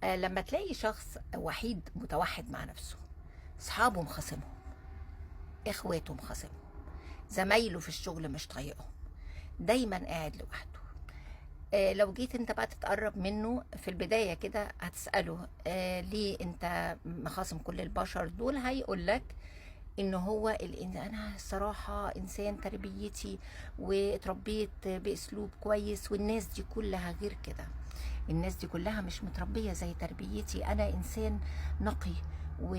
لما تلاقي شخص وحيد متوحد مع نفسه، اصحابه مخاصمهم، اخواته مخاصمهم، زمايله في الشغل مش طايقهم، دايما قاعد لوحده. لو جيت انت بقى تتقرب منه في البداية كده هتسأله ليه انت مخاصم كل البشر دول؟ هيقول لك ان هو انا الصراحة انسان تربيتي واتربيت باسلوب كويس، والناس دي كلها غير كده. الناس دي كلها مش متربية زي تربيتي، انا انسان نقي و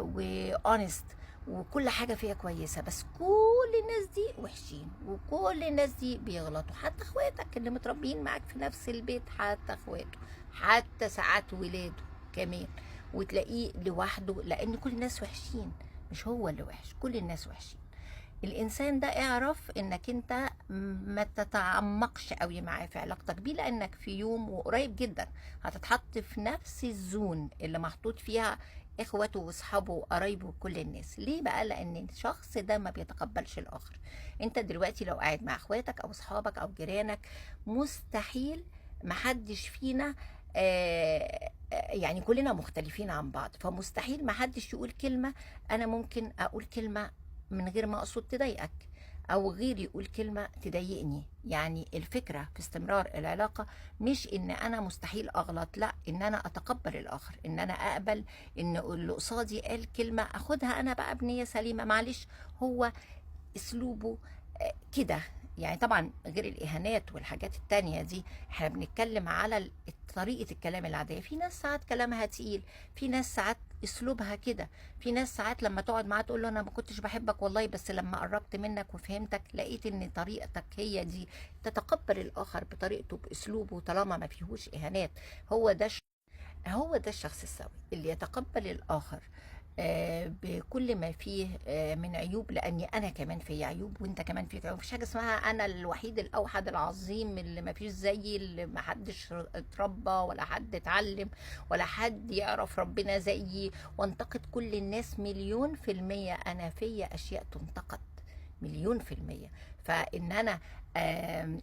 وانست، وكل حاجة فيها كويسة، بس كل الناس دي وحشين وكل الناس دي بيغلطوا، حتى اخواتك اللي متربيين معاك في نفس البيت، حتى اخواته، حتى ساعات ولاده كمان. وتلاقيه لوحده لان كل الناس وحشين، مش هو اللي وحش، كل الناس وحشين. الانسان ده اعرف انك انت ما تتعمقش قوي معاه في علاقتك بيه، لانك في يوم وقريب جدا هتتحط في نفس الزون اللي محطوط فيها اخوته واصحابه وقرايبه وكل الناس. ليه بقى؟ لان الشخص ده ما بيتقبلش الاخر. انت دلوقتي لو قاعد مع اخواتك او اصحابك او جيرانك، مستحيل محدش فينا يعني كلنا مختلفين عن بعض، فمستحيل محدش يقول كلمة. انا ممكن اقول كلمة من غير ما اقصد تضايقك، او غيري يقول كلمة تضايقني. يعني الفكرة في استمرار العلاقة مش ان انا مستحيل اغلط، لا، ان انا اتقبل الاخر، ان انا اقبل ان اللي قصادي قال كلمة اخدها انا بقى بنية سليمة. معلش، هو اسلوبه كده. يعني طبعا غير الاهانات والحاجات التانية دي، احنا بنتكلم على طريقة الكلام العادية. في ناس ساعات كلامها تقيل، في ناس ساعات اسلوبها كده، في ناس ساعات لما تقعد معاه تقول له انا ما كنتش بحبك والله، بس لما قربت منك وفهمتك لقيت ان طريقتك هي دي. تتقبل الاخر بطريقته باسلوبه طالما ما فيهوش اهانات. هو ده هو ده الشخص السوي اللي يتقبل الآخر بكل ما فيه من عيوب، لأني أنا كمان فيه عيوب وأنت كمان فيك عيوب. مفيش حاجة اسمها أنا الوحيد الأوحد العظيم اللي مفيش زيي، اللي محدش اتربى ولا حد اتعلم ولا حد يعرف ربنا زيي، وانتقد كل الناس. مليون في المية أنا فيا أشياء تنتقد، مليون في المية. فإن أنا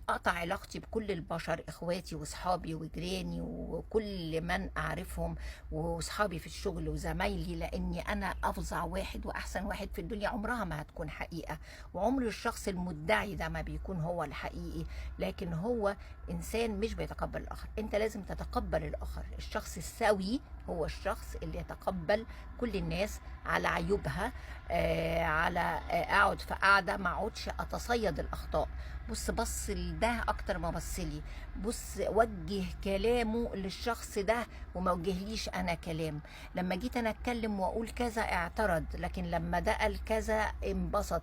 أقطع علاقتي بكل البشر، إخواتي وصحابي وجيراني وكل من أعرفهم وصحابي في الشغل وزمايلي، لأني أنا أفظع واحد وأحسن واحد في الدنيا، عمرها ما هتكون حقيقة. وعمر الشخص المدعي ده ما بيكون هو الحقيقي، لكن هو إنسان مش بيتقبل الآخر. أنت لازم تتقبل الآخر. الشخص السوي هو الشخص اللي يتقبل كل الناس على عيوبها. على اقعد في قاعده ما اقعدش اتصيد الاخطاء. بص لده اكتر ما بصلي. بص، وجه كلامه للشخص ده وما وجهليش انا كلام. لما جيت انا اتكلم واقول كذا اعترض، لكن لما ده قال كذا انبسط.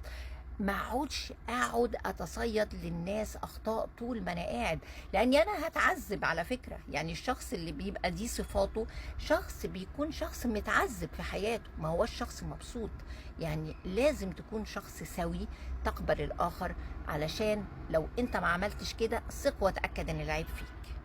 ما اقعد اتصيد للناس اخطاء طول ما انا قاعد، لاني انا هتعذب على فكره. يعني الشخص اللي بيبقى دي صفاته شخص بيكون شخص متعذب في حياته، ما هو الشخص مبسوط. يعني لازم تكون شخص سوي تقبل الاخر، علشان لو انت ما عملتش كده ثق وتاكد ان العيب فيك.